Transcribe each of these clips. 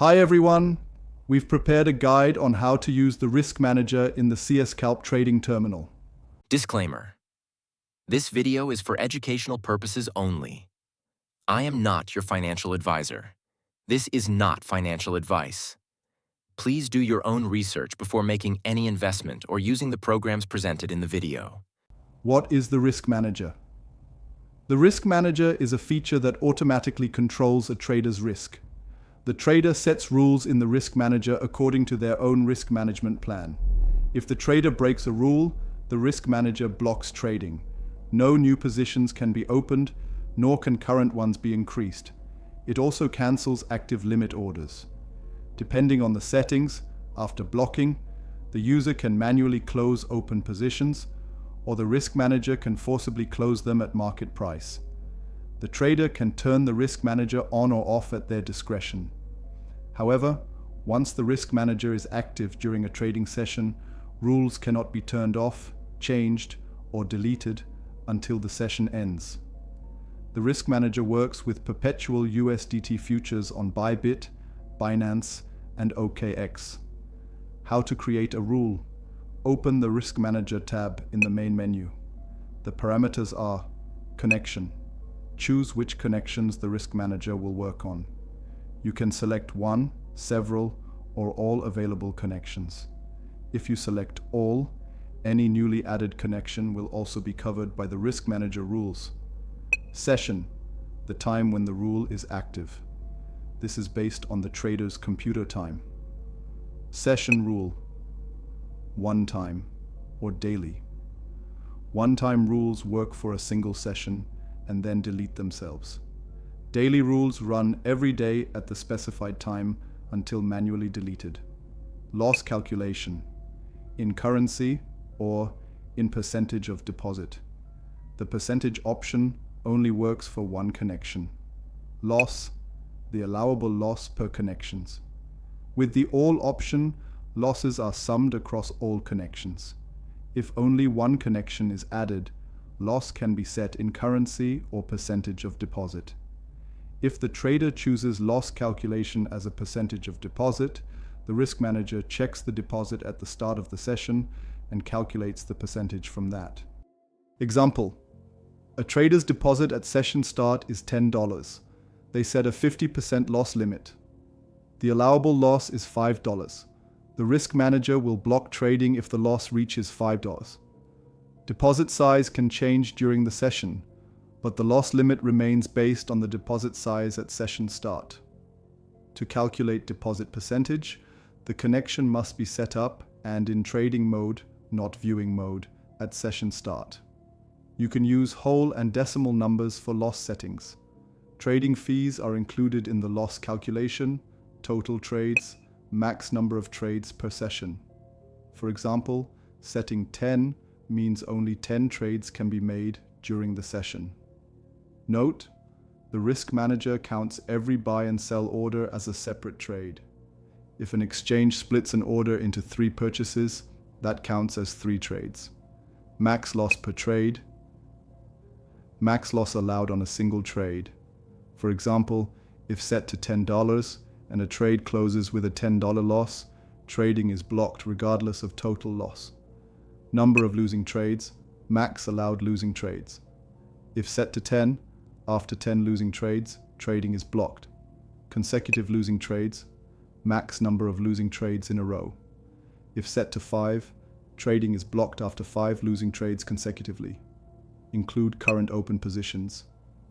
Hi everyone! We've prepared a guide on how to use the Risk Manager in the CSCalp trading terminal. Disclaimer. This video is for educational purposes only. I am not your financial advisor. This is not financial advice. Please do your own research before making any investment or using the programs presented in the video. What is the Risk Manager? The Risk Manager is a feature that automatically controls a trader's risk. The trader sets rules in the Risk Manager according to their own risk management plan. If the trader breaks a rule, the Risk Manager blocks trading. No new positions can be opened, nor can current ones be increased. It also cancels active limit orders. Depending on the settings, after blocking, the user can manually close open positions, or the Risk Manager can forcibly close them at market price. The trader can turn the Risk Manager on or off at their discretion. However, once the Risk Manager is active during a trading session, rules cannot be turned off, changed, or deleted until the session ends. The Risk Manager works with perpetual USDT futures on Bybit, Binance, and OKX. How to create a rule? Open the Risk Manager tab in the main menu. The parameters are connection. Choose which connections the Risk Manager will work on. You can select one, several, or all available connections. If you select all, any newly added connection will also be covered by the Risk Manager rules. Session, the time when the rule is active. This is based on the trader's computer time. Session rule, one time or daily. One-time rules work for a single session and then delete themselves. Daily rules run every day at the specified time until manually deleted. Loss calculation, in currency or in percentage of deposit. The percentage option only works for one connection. Loss, the allowable loss per connections. With the all option, losses are summed across all connections. If only one connection is added, loss can be set in currency or percentage of deposit. If the trader chooses loss calculation as a percentage of deposit, the Risk Manager checks the deposit at the start of the session and calculates the percentage from that. Example: a trader's deposit at session start is $10. They set a 50% loss limit. The allowable loss is $5. The Risk Manager will block trading if the loss reaches $5. Deposit size can change during the session, but the loss limit remains based on the deposit size at session start. To calculate deposit percentage, the connection must be set up and in trading mode, not viewing mode, at session start. You can use whole and decimal numbers for loss settings. Trading fees are included in the loss calculation, total trades, max number of trades per session. For example, setting 10 means only 10 trades can be made during the session. Note, the Risk Manager counts every buy and sell order as a separate trade. If an exchange splits an order into 3 purchases, that counts as 3 trades. Max loss per trade. Max loss allowed on a single trade. For example, if set to $10 and a trade closes with a $10 loss, trading is blocked regardless of total loss. Number of losing trades, max allowed losing trades. If set to 10, after 10 losing trades, trading is blocked. Consecutive losing trades, max number of losing trades in a row. If set to 5, trading is blocked after 5 losing trades consecutively. Include current open positions.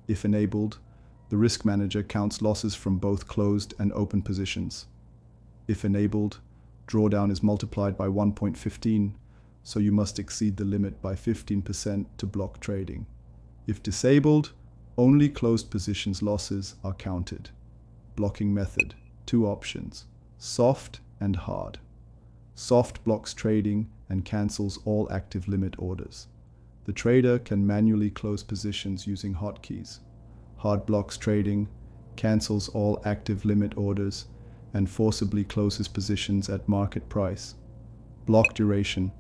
If enabled, the Risk Manager counts losses from both closed and open positions. If enabled, drawdown is multiplied by 1.15, so you must exceed the limit by 15% to block trading. If disabled, only closed positions losses are counted. Blocking method, 2 options, soft and hard. Soft blocks trading and cancels all active limit orders. The trader can manually close positions using hotkeys. Hard blocks trading, cancels all active limit orders, and forcibly closes positions at market price. Block duration,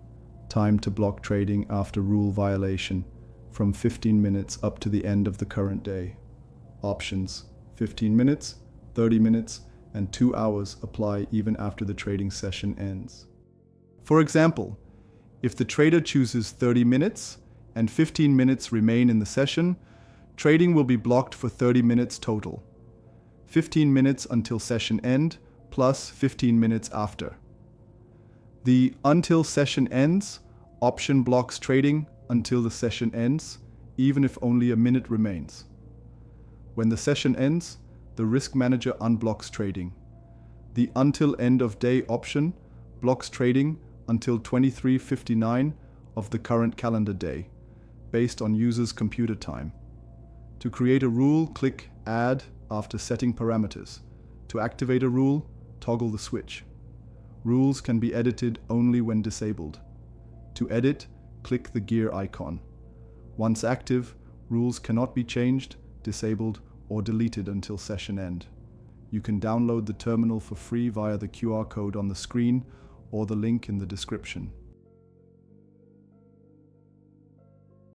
time to block trading after rule violation, from 15 minutes up to the end of the current day. Options: 15 minutes, 30 minutes, and 2 hours apply even after the trading session ends. For example, if the trader chooses 30 minutes and 15 minutes remain in the session, trading will be blocked for 30 minutes total. 15 minutes until session end, plus 15 minutes after. The until session ends option blocks trading until the session ends, even if only a minute remains. When the session ends, the risk manager unblocks trading. The until end of day option blocks trading until 23:59 of the current calendar day, based on user's computer time. To create a rule, click Add after setting parameters. To activate a rule, toggle the switch. Rules can be edited only when disabled. To edit, click the gear icon. Once active, rules cannot be changed, disabled, or deleted until session end. You can download the terminal for free via the QR code on the screen or the link in the description.